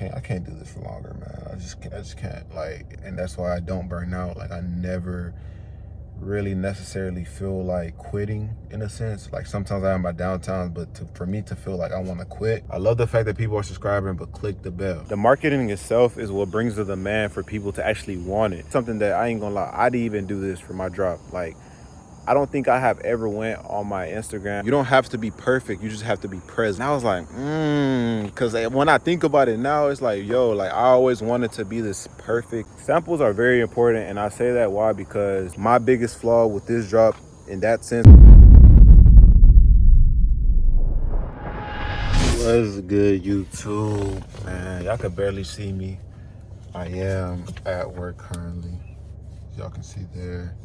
I can't do this for longer, man. I just can't, like, and that's why I don't burn out. Like, I never really necessarily feel like quitting, in a sense. Like, sometimes I have my downtime, but for me to feel like I want to quit, I love the fact that people are subscribing, but click the bell. The marketing itself is what brings the demand for people to actually want it. Something that I ain't gonna lie, I didn't even do this for my drop. Like, I don't think I have ever went on my Instagram. You don't have to be perfect. You just have to be present. And I was like, because when I think about it now, it's like, yo, like, I always wanted to be this perfect. Samples are very important. And I say that why? Because my biggest flaw with this drop in that sense. What's good, YouTube? Man, y'all can barely see me. I am at work currently. Y'all can see there.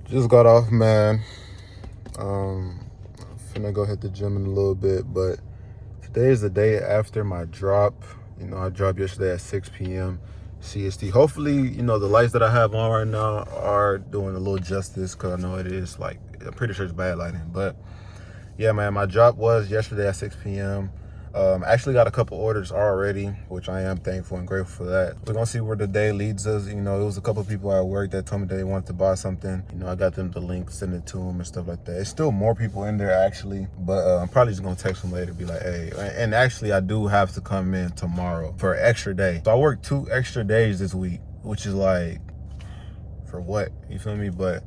Just got off, man. Finna go hit the gym in a little bit, but today is the day after my drop. You know, I dropped yesterday at 6 p.m. CST. Hopefully, you know, the lights that I have on right now are doing a little justice, because I know it is, like, I'm pretty sure it's bad lighting. But yeah, man, my drop was yesterday at 6 p.m. Actually got a couple orders already, which I am thankful and grateful for that. We're gonna see where the day leads us. You know, it was a couple people at work that told me they wanted to buy something. You know, I got them the link, send it to them and stuff like that. It's still more people in there actually, but I'm probably just gonna text them later, be like, hey, and actually I do have to come in tomorrow for an extra day. So I worked 2 extra days this week, which is like, for what? You feel me? But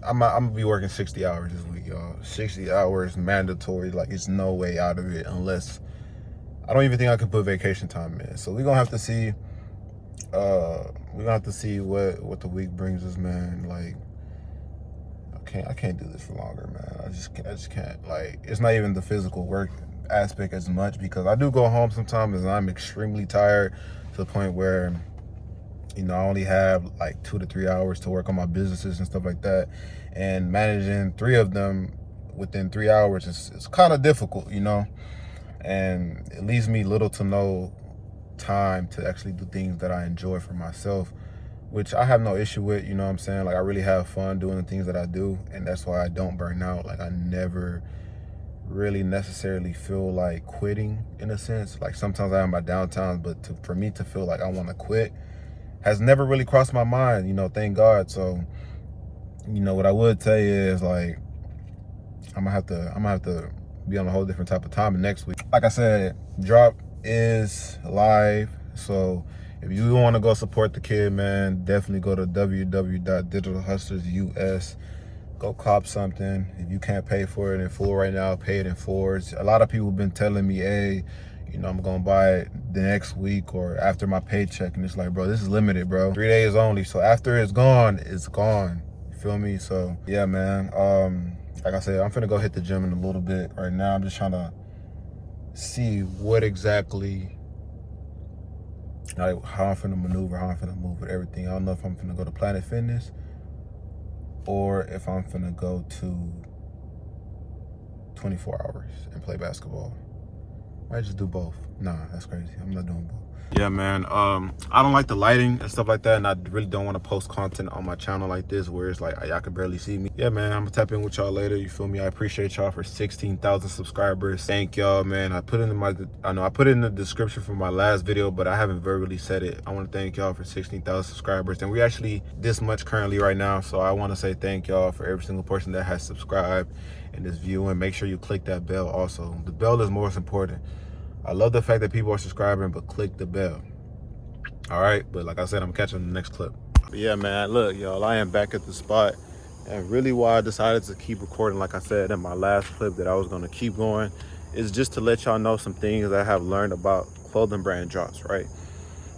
I'm gonna be working 60 hours this week, y'all. 60 hours mandatory. Like, it's no way out of it unless, I don't even think I can put vacation time in. So we're gonna have to see. What the week brings us, man. Like, I can't do this for longer, man. I just can't. Like, it's not even the physical work aspect as much, because I do go home sometimes and I'm extremely tired to the point where, you know, I only have like 2 to 3 hours to work on my businesses and stuff like that. And managing 3 of them within 3 hours is kind of difficult, you know? And it leaves me little to no time to actually do things that I enjoy for myself, which I have no issue with, you know what I'm saying? Like, I really have fun doing the things that I do, and that's why I don't burn out. Like, I never really necessarily feel like quitting, in a sense. Like, sometimes I have my downtimes, but for me to feel like I want to quit has never really crossed my mind, you know, thank God. So, you know, what I would tell you is, like, I'm gonna have to be on a whole different type of time next week. Like I said, drop is live. So if you want to go support the kid, man, definitely go to www.digitalhustlersus. Go cop something. If you can't pay for it in full right now, pay it in full. A lot of people have been telling me, hey, you know, I'm gonna buy it the next week or after my paycheck. And it's like, bro, this is limited, bro. 3 days only. So after it's gone, it's gone. You feel me? So yeah, man. Like I said, I'm finna go hit the gym in a little bit. Right now, I'm just trying to see what exactly, like, how I'm finna maneuver, how I'm finna move with everything. I don't know if I'm finna go to Planet Fitness or if I'm finna go to 24 hours and play basketball. Might just do both. Nah, that's crazy. I'm not doing both. Yeah, man. I don't like the lighting and stuff like that, and I really don't want to post content on my channel like this where it's like y'all can barely see me. Yeah, man. I'm gonna tap in with y'all later. You feel me? I appreciate y'all for 16,000 subscribers. Thank y'all, man. I put it in the description for my last video, but I haven't verbally said it. I want to thank y'all for 16,000 subscribers, and we actually this much currently right now. So I want to say thank y'all for every single person that has subscribed in this view, and make sure you click that bell. Also, the bell is most important. I love the fact that people are subscribing, but click the bell. All right, but like I said, I'm catching the next clip. But yeah, man, look, y'all, I am back at the spot. And really why I decided to keep recording, like I said in my last clip, that I was gonna keep going, is just to let y'all know some things that I have learned about clothing brand drops, right?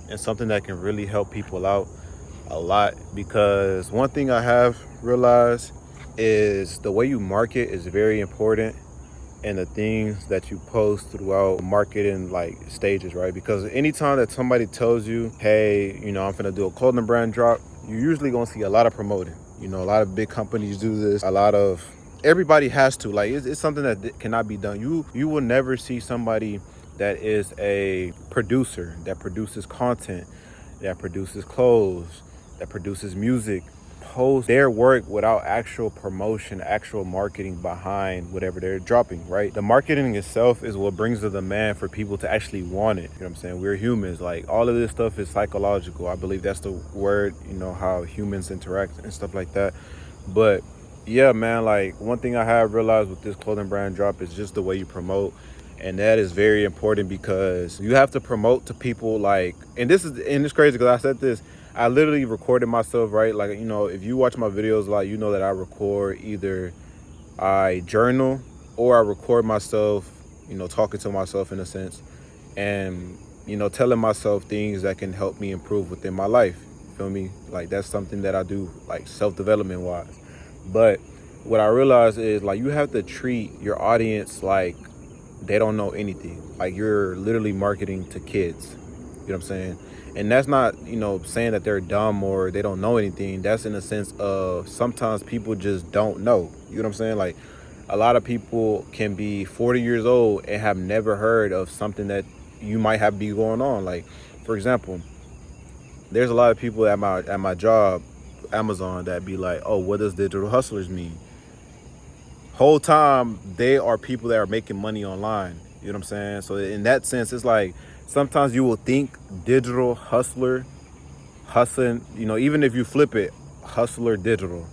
And something that can really help people out a lot, because one thing I have realized is the way you market is very important, and the things that you post throughout marketing like stages, right? Because anytime that somebody tells you, hey, you know, I'm gonna do a clothing brand drop, you're usually gonna see a lot of promoting. You know, a lot of big companies do this. Everybody has to, like, it's something that cannot be done. You will never see somebody that is a producer, that produces content, that produces clothes, that produces music, post their work without actual promotion, actual marketing behind whatever they're dropping, right? The marketing itself is what brings the demand for people to actually want it. You know what I'm saying? We're humans. Like, all of this stuff is psychological. I believe that's the word, how humans interact and stuff like that. But yeah, man, like, one thing I have realized with this clothing brand drop is just the way you promote. And that is very important because you have to promote to people, like, and it's crazy because I said this, I literally recorded myself, right? Like, if you watch my videos, like, that I record, either I journal or I record myself, talking to myself in a sense, and, telling myself things that can help me improve within my life. You feel me? Like, that's something that I do, like, self-development wise. But what I realize is, like, you have to treat your audience like they don't know anything. Like, you're literally marketing to kids. You know what I'm saying? And that's not, saying that they're dumb or they don't know anything. That's in the sense of sometimes people just don't know. You know what I'm saying? Like, a lot of people can be 40 years old and have never heard of something that you might have be going on. Like, for example, there's a lot of people at my job, Amazon, that be like, oh, what does digital hustlers mean? Whole time they are people that are making money online. You know what I'm saying? So in that sense, it's like sometimes you will think digital hustler, hustling, even if you flip it, hustler digital.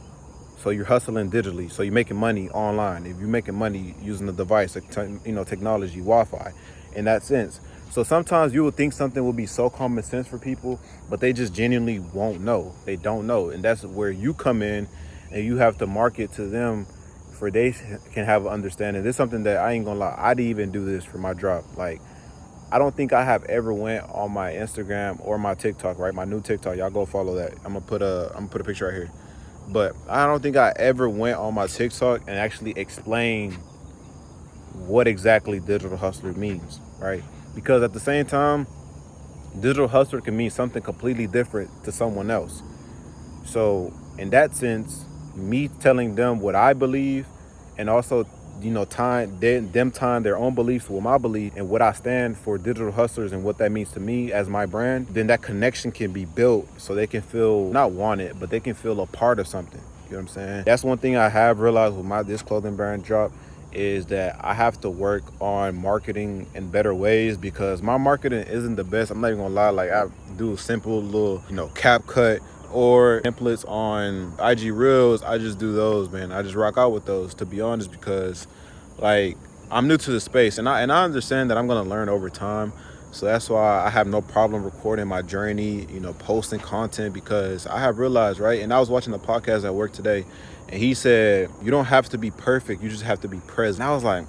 So you're hustling digitally. So you're making money online. If you're making money using the device, technology, Wi-Fi, in that sense. So sometimes you will think something will be so common sense for people, but they just genuinely won't know. They don't know. And that's where you come in and you have to market to them for they can have an understanding. This is something that I ain't gonna lie, I didn't even do this for my drop. Like, I don't think I have ever went on my Instagram or my TikTok, right? My new TikTok, y'all go follow that. I'm gonna put a picture right here. But I don't think I ever went on my TikTok and actually explained what exactly digital hustler means, right? Because at the same time, digital hustler can mean something completely different to someone else. So in that sense, me telling them what I believe, and also, tying their own beliefs with my belief and what I stand for, digital hustlers, and what that means to me as my brand, then that connection can be built so they can feel not wanted, but they can feel a part of something. You know what I'm saying? That's one thing I have realized with this clothing brand drop, is that I have to work on marketing in better ways, because my marketing isn't the best. I'm not even gonna lie. Like, I do simple little, cap cut or templates on IG Reels. I just do those, man. I just rock out with those, to be honest, because, like, I'm new to the space, and I understand that I'm gonna learn over time. So that's why I have no problem recording my journey, posting content, because I have realized, right? And I was watching the podcast at work today, and he said, you don't have to be perfect, you just have to be present. And I was like,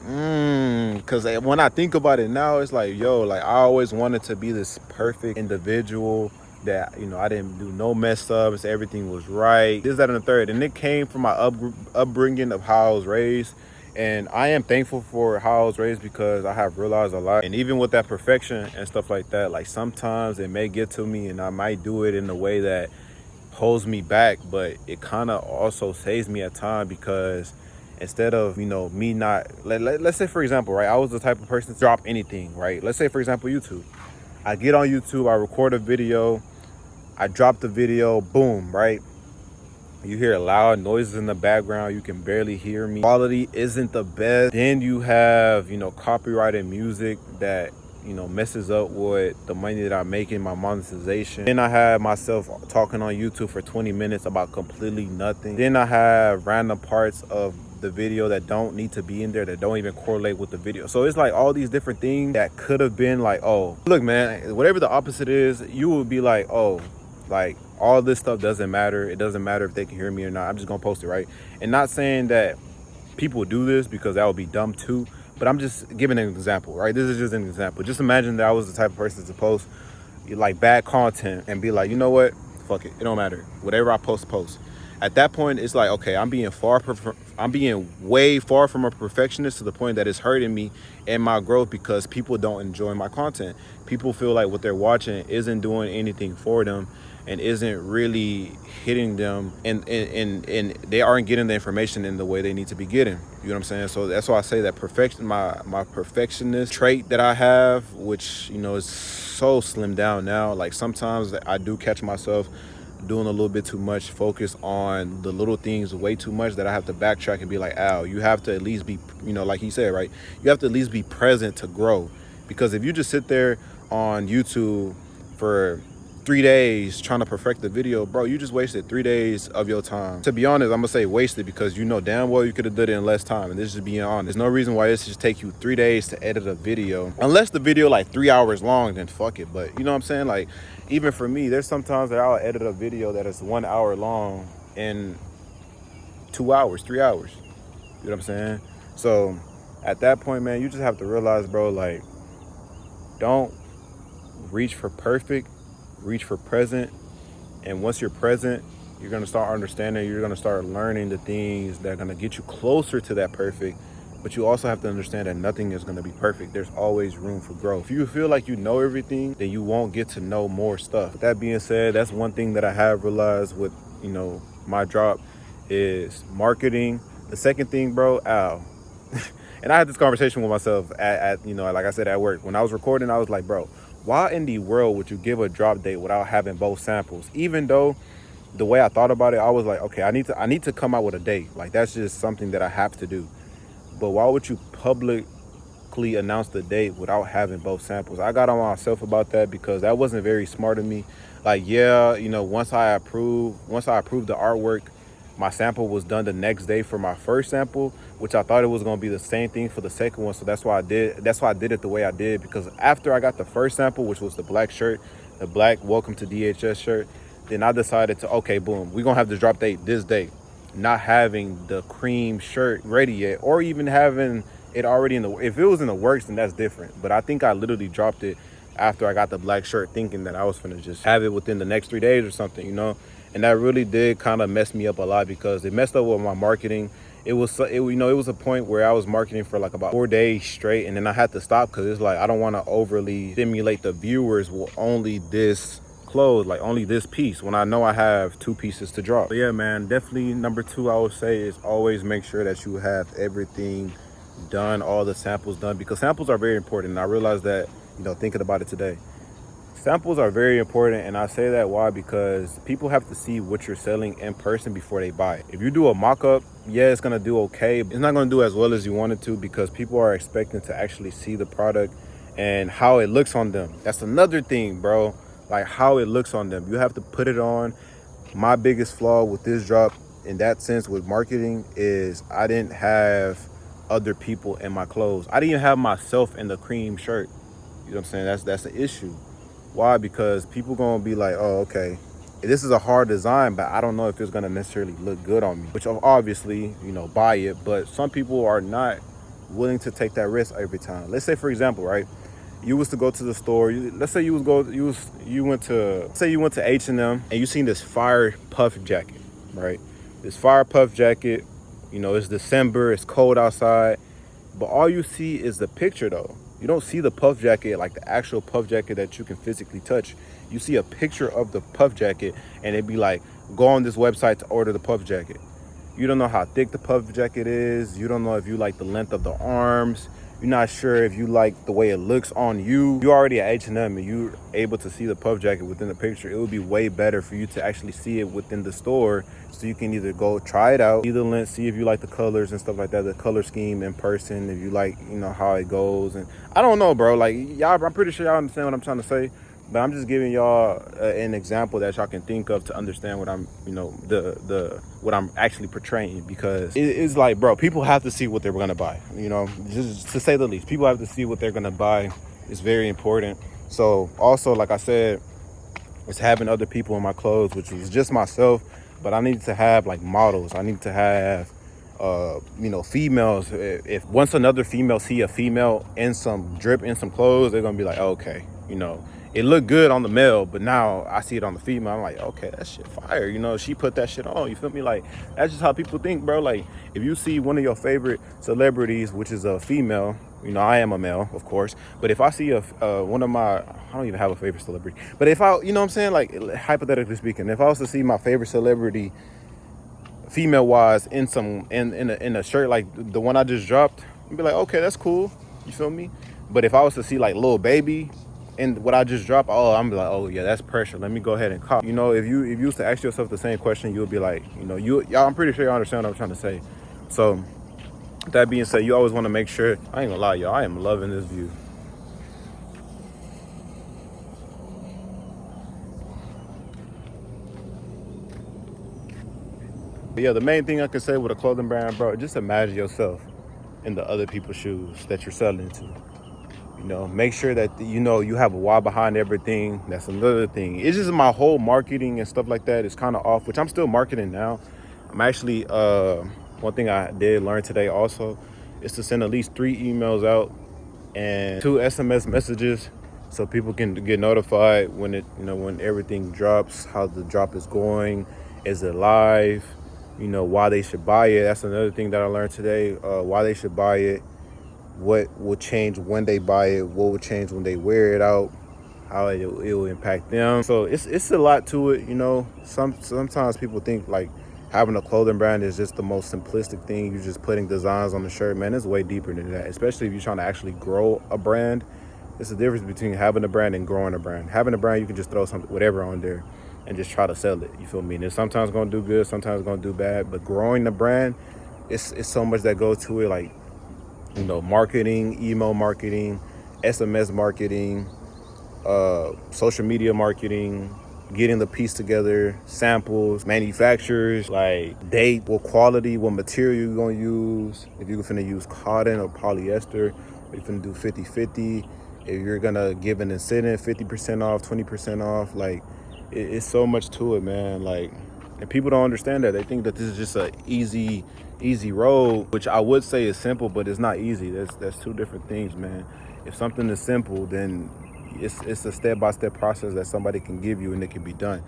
because when I think about it now, it's like, yo, like, I always wanted to be this perfect individual that, I didn't do no mess ups, everything was right, this, that, and the third. And it came from my upbringing of how I was raised. And I am thankful for how I was raised, because I have realized a lot. And even with that perfection and stuff like that, like, sometimes it may get to me and I might do it in a way that holds me back, but it kind of also saves me at time, because instead of, me not, let's say, for example, right, I was the type of person to drop anything, right? Let's say, for example, YouTube. I get on YouTube, I record a video, I drop the video, boom, right? You hear loud noises in the background, you can barely hear me. Quality isn't the best. Then you have, copyrighted music that, messes up with the money that I'm making, my monetization. Then I have myself talking on YouTube for 20 minutes about completely nothing. Then I have random parts of the video that don't need to be in there, that don't even correlate with the video. So it's like all these different things that could have been like, oh, look, man, whatever the opposite is, you would be like, oh, like, all this stuff doesn't matter. It doesn't matter if they can hear me or not. I'm just gonna post it, right? And not saying that people do this, because that would be dumb too, but I'm just giving an example, right? This is just an example. Just imagine that I was the type of person to post like bad content and be like, you know what, fuck it, it don't matter, whatever I post. At that point, it's like, okay, I'm being way far from a perfectionist, to the point that it's hurting me and my growth, because people don't enjoy my content. People feel like what they're watching isn't doing anything for them and isn't really hitting them, and they aren't getting the information in the way they need to be getting. You know what I'm saying? So that's why I say that perfection, my perfectionist trait that I have, which, is so slimmed down now. Like, sometimes I do catch myself doing a little bit too much, focus on the little things way too much, that I have to backtrack and be like, Al, you have to at least be, you know, like he said, right? You have to at least be present to grow. Because if you just sit there on YouTube for 3 days trying to perfect the video, bro, you just wasted 3 days of your time. To be honest, I'm gonna say wasted, because you know damn well you could have done it in less time. And this is just being honest. There's no reason why this should take you 3 days to edit a video. Unless the video like 3 hours long, then fuck it. But you know what I'm saying? Like, even for me, there's sometimes that I'll edit a video that is 1 hour long in 2 hours, 3 hours. You know what I'm saying? So at that point, man, you just have to realize, bro, like, don't reach for perfect, reach for present. And once you're present, you're going to start understanding, you're going to start learning the things that are going to get you closer to that perfect. But you also have to understand that nothing is going to be perfect. There's always room for growth. If you feel like you know everything, then you won't get to know more stuff. With that being said, that's one thing that I have realized with, you know, my drop is marketing. The second thing, bro, Al. And I had this conversation with myself at, you know, like I said, at work. When I was recording, I was like, bro, why in the world would you give a drop date without having both samples? Even though the way I thought about it, I was like, okay, I need to come out with a date. Like, that's just something that I have to do. But why would you publicly announce the date without having both samples? I got on myself about that because that wasn't very smart of me. Like, yeah, you know, once I approved the artwork, my sample was done the next day for my first sample, which I thought it was going to be the same thing for the second one. So that's why I did it the way I did, because after I got the first sample, which was the black shirt, the black Welcome to DHS shirt, then I decided to, okay, boom, we're going to have the drop date this date. Not having the cream shirt ready yet, or even having it already in the, if it was in the works, then that's different. But I think I literally dropped it after I got the black shirt, thinking that I was gonna just have it within the next 3 days or something, you know. And that really did kind of mess me up a lot, because it messed up with my marketing. It was a point where I was marketing for like about 4 days straight, and then I had to stop, because it's like, I don't want to overly stimulate the viewers with only this clothes, like only this piece, when I know I have 2 pieces to drop. But yeah, man, definitely number 2 I would say is always make sure that you have everything done, all the samples done, because samples are very important. And I realized that, you know, thinking about it today, samples are very important. And I say that why? Because people have to see what you're selling in person before they buy it. If you do a mock-up, yeah, it's gonna do okay, but it's not gonna do as well as you want it to, because people are expecting to actually see the product and how it looks on them. That's another thing, bro. Like, how it looks on them. You have to put it on. My biggest flaw with this drop in that sense with marketing is I didn't have other people in my clothes. I didn't even have myself in the cream shirt. You know what I'm saying? That's the issue. Why? Because people gonna be like, oh, okay, this is a hard design, but I don't know if it's gonna necessarily look good on me. Which obviously, you know, buy it. But some people are not willing to take that risk every time. Let's say, for example, right? You was to go to the store. Let's say you went to H&M and you seen this fire puff jacket, right? This fire puff jacket, you know, it's December, it's cold outside, but all you see is the picture though. You don't see the puff jacket, like the actual puff jacket that you can physically touch. You see a picture of the puff jacket and it'd be like, go on this website to order the puff jacket. You don't know how thick the puff jacket is. You don't know if you like the length of the arms. You're not sure if you like the way it looks on you. You're already at H&M and you're able to see the puff jacket within the picture. It would be way better for you to actually see it within the store, so you can either go try it out, see the length, see if you like the colors and stuff like that, the color scheme in person, if you like, you know, how it goes. And I don't know, bro, like, y'all, I'm pretty sure y'all understand what I'm trying to say, but I'm just giving y'all an example that y'all can think of to understand what I'm, you know, what I'm actually portraying. Because it's like, bro, people have to see what they're gonna buy, you know, just to say the least. People have to see what they're gonna buy. It's very important. So also, like I said, it's having other people in my clothes, which was just myself, but I need to have like models. I need to have you know, females. If once another female see a female in some drip in some clothes, they're gonna be like, oh, okay, you know, it looked good on the male, but now I see it on the female, I'm like, okay, that shit fire, you know, she put that shit on, you feel me? Like, that's just how people think, bro. Like, if you see one of your favorite celebrities, which is a female, you know, I am a male, of course, but if I see one of my, I don't even have a favorite celebrity, but if I, you know what I'm saying, like, hypothetically speaking, if I was to see my favorite celebrity female wise in a shirt like the one I just dropped, I'd be like, okay, that's cool, you feel me? But if I was to see like Lil Baby and what I just dropped, oh, I'm like, oh yeah, that's pressure. Let me go ahead and cop. You know, if you used to ask yourself the same question, you'll be like, you know, y'all, I'm pretty sure you understand what I'm trying to say. So that being said, you always want to make sure. I ain't gonna lie, y'all, I am loving this view. But yeah, the main thing I can say with a clothing brand, bro, just imagine yourself in the other people's shoes that you're selling to. You know, make sure that, you know, you have a why behind everything. That's another thing. It's just my whole marketing and stuff like that is kind of off, which I'm still marketing now. I'm actually, one thing I did learn today also is to send at least 3 emails out and 2 SMS messages so people can get notified when it, you know, when everything drops, how the drop is going, is it live, you know, why they should buy it. That's another thing that I learned today, why they should buy it, what will change when they buy it, what will change when they wear it out, how it will impact them. So it's a lot to it, you know. Sometimes people think like having a clothing brand is just the most simplistic thing. You're just putting designs on the shirt. Man, it's way deeper than that, especially if you're trying to actually grow a brand. It's the difference between having a brand and growing a brand. Having a brand, you can just throw something, whatever on there and just try to sell it. You feel me? And it's sometimes gonna do good, sometimes gonna do bad. But growing the brand, it's so much that goes to it, like, you know, marketing, email marketing, SMS marketing, social media marketing, getting the piece together, samples, manufacturers, like date, what quality, what material you're gonna use, if you're finna use cotton or polyester, if you're finna do 50-50, if you're gonna give an incentive, 50% off, 20% off, like it's so much to it, man. Like, and people don't understand that. They think that this is just a easy road, which I would say is simple, but it's not easy. That's 2 different things, man. If something is simple, then it's a step-by-step process that somebody can give you and it can be done.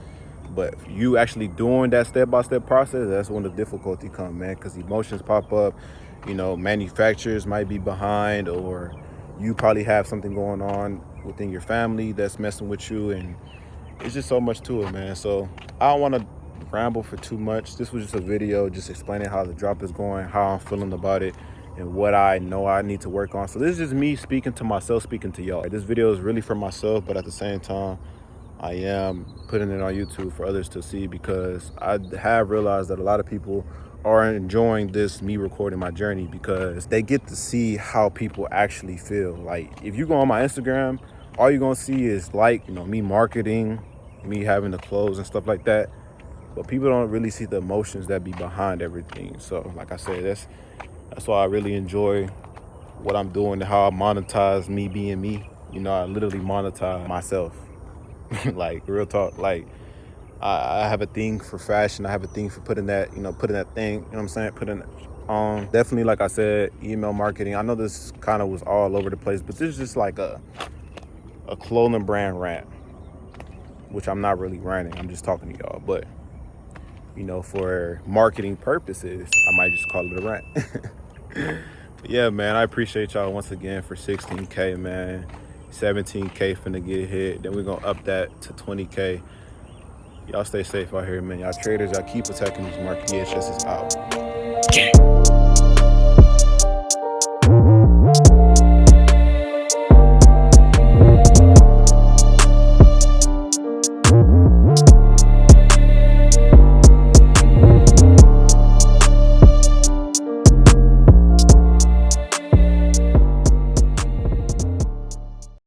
But you actually doing that step-by-step process, that's when the difficulty comes, man, because emotions pop up. You know, manufacturers might be behind, or you probably have something going on within your family that's messing with you, and it's just so much to it, man. So I don't want to ramble for too much. This was just a video just explaining how the drop is going, how I'm feeling about it, and what I know I need to work on. So this is just me speaking to myself, speaking to y'all. This video is really for myself, but at the same time, I am putting it on YouTube for others to see, because I have realized that a lot of people are enjoying this, me recording my journey, because they get to see how people actually feel. Like, if you go on my Instagram, all you're gonna see is, like, you know, me marketing, me having the clothes and stuff like that, but people don't really see the emotions that be behind everything. So like I said, that's why I really enjoy what I'm doing and how I monetize me being me. You know, I literally monetize myself. Like, real talk. Like, I have a thing for fashion. I have a thing for putting that, you know, putting that thing, you know what I'm saying, putting it on. Definitely, like I said, email marketing. I know this kind of was all over the place, but this is just like a clothing brand rant, which I'm not really ranting. I'm just talking to y'all. But, you know, for marketing purposes, I might just call it a rant. But yeah, man, I appreciate y'all once again for 16K, man. 17K finna get hit. Then we're gonna up that to 20K. Y'all stay safe out here, man. Y'all traders, y'all keep attacking these market. EHS is out.